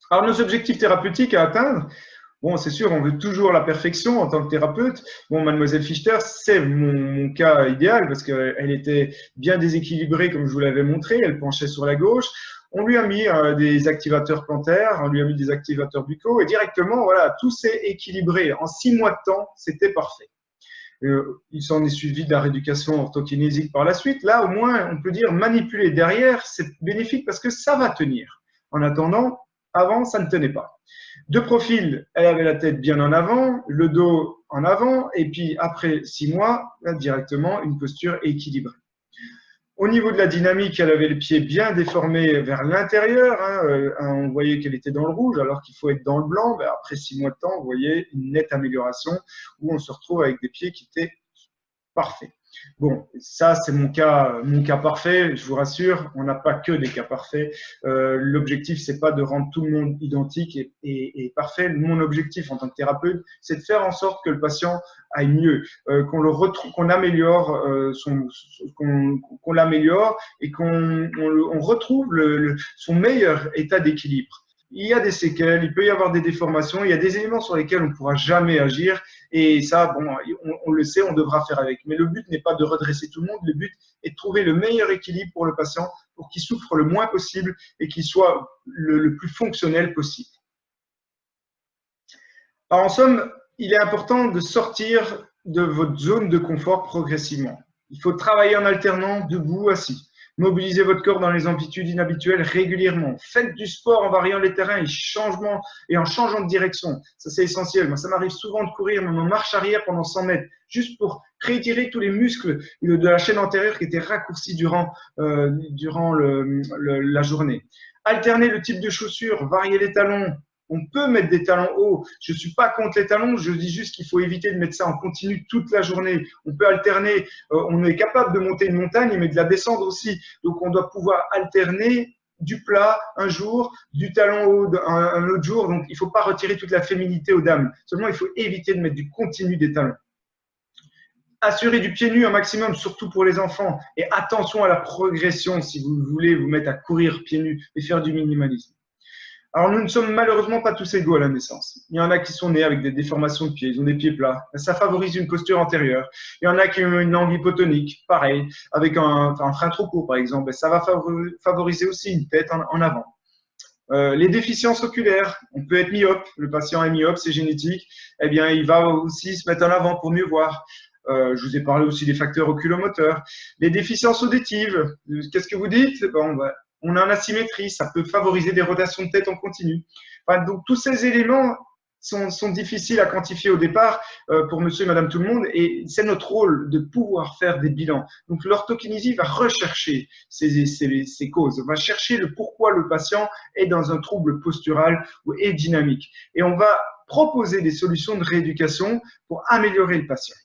Alors, nos objectifs thérapeutiques à atteindre, bon, c'est sûr, on veut toujours la perfection en tant que thérapeute. Bon, Mademoiselle Fichter, c'est mon cas idéal parce qu'elle était bien déséquilibrée, comme je vous l'avais montré. Elle penchait sur la gauche. On lui a mis des activateurs plantaires, on lui a mis des activateurs buccaux et directement, voilà, tout s'est équilibré. En 6 mois de temps, c'était parfait. Il s'en est suivi de la rééducation orthokinésique par la suite. Là, au moins, on peut dire manipuler derrière, c'est bénéfique parce que ça va tenir. En attendant, avant, ça ne tenait pas. De profil, elle avait la tête bien en avant, le dos en avant, et puis après 6 mois, là, directement, une posture équilibrée. Au niveau de la dynamique, elle avait le pied bien déformé vers l'intérieur. On voyait qu'elle était dans le rouge alors qu'il faut être dans le blanc. Ben, après 6 mois de temps, vous voyez une nette amélioration où on se retrouve avec des pieds qui étaient parfaits. Bon, ça, c'est mon cas parfait. Je vous rassure, on n'a pas que des cas parfaits. L'objectif, c'est pas de rendre tout le monde identique et parfait. Mon objectif en tant que thérapeute, c'est de faire en sorte que le patient aille mieux, qu'on le retrouve, qu'on améliore qu'on l'améliore et qu'on retrouve son meilleur état d'équilibre. Il y a des séquelles, il peut y avoir des déformations, il y a des éléments sur lesquels on ne pourra jamais agir et ça, bon, on le sait, on devra faire avec. Mais le but n'est pas de redresser tout le monde, le but est de trouver le meilleur équilibre pour le patient pour qu'il souffre le moins possible et qu'il soit le plus fonctionnel possible. Alors, en somme, il est important de sortir de votre zone de confort progressivement. Il faut travailler en alternant debout, assis. Mobilisez votre corps dans les amplitudes inhabituelles régulièrement. Faites du sport en variant les terrains et en changeant de direction. Ça, c'est essentiel. Moi, ça m'arrive souvent de courir même en marche arrière pendant 100 mètres, juste pour réétirer tous les muscles de la chaîne antérieure qui étaient raccourcis durant la journée. Alternez le type de chaussures, variez les talons. On peut mettre des talons hauts. Je ne suis pas contre les talons, je dis juste qu'il faut éviter de mettre ça en continu toute la journée. On peut alterner, on est capable de monter une montagne, mais de la descendre aussi. Donc, on doit pouvoir alterner du plat un jour, du talon haut un autre jour. Donc, il ne faut pas retirer toute la féminité aux dames. Seulement, il faut éviter de mettre du continu des talons. Assurez du pied nu un maximum, surtout pour les enfants. Et attention à la progression si vous voulez vous mettre à courir pieds nus et faire du minimalisme. Alors, nous ne sommes malheureusement pas tous égaux à la naissance. Il y en a qui sont nés avec des déformations de pieds, ils ont des pieds plats. Ça favorise une posture antérieure. Il y en a qui ont une langue hypotonique, pareil, avec un frein trop court, par exemple. Ça va favoriser aussi une tête en avant. Les déficiences oculaires, on peut être myope. Le patient est myope, c'est génétique. Eh bien, il va aussi se mettre en avant pour mieux voir. Je vous ai parlé aussi des facteurs oculomoteurs. Les déficiences auditives, qu'est-ce que vous dites? Bon, on a une asymétrie, ça peut favoriser des rotations de tête en continu. Enfin, donc, tous ces éléments sont difficiles à quantifier au départ pour monsieur et madame tout le monde et c'est notre rôle de pouvoir faire des bilans. Donc, l'orthokinésie va rechercher ces causes, va chercher le pourquoi le patient est dans un trouble postural et dynamique. Et on va proposer des solutions de rééducation pour améliorer le patient.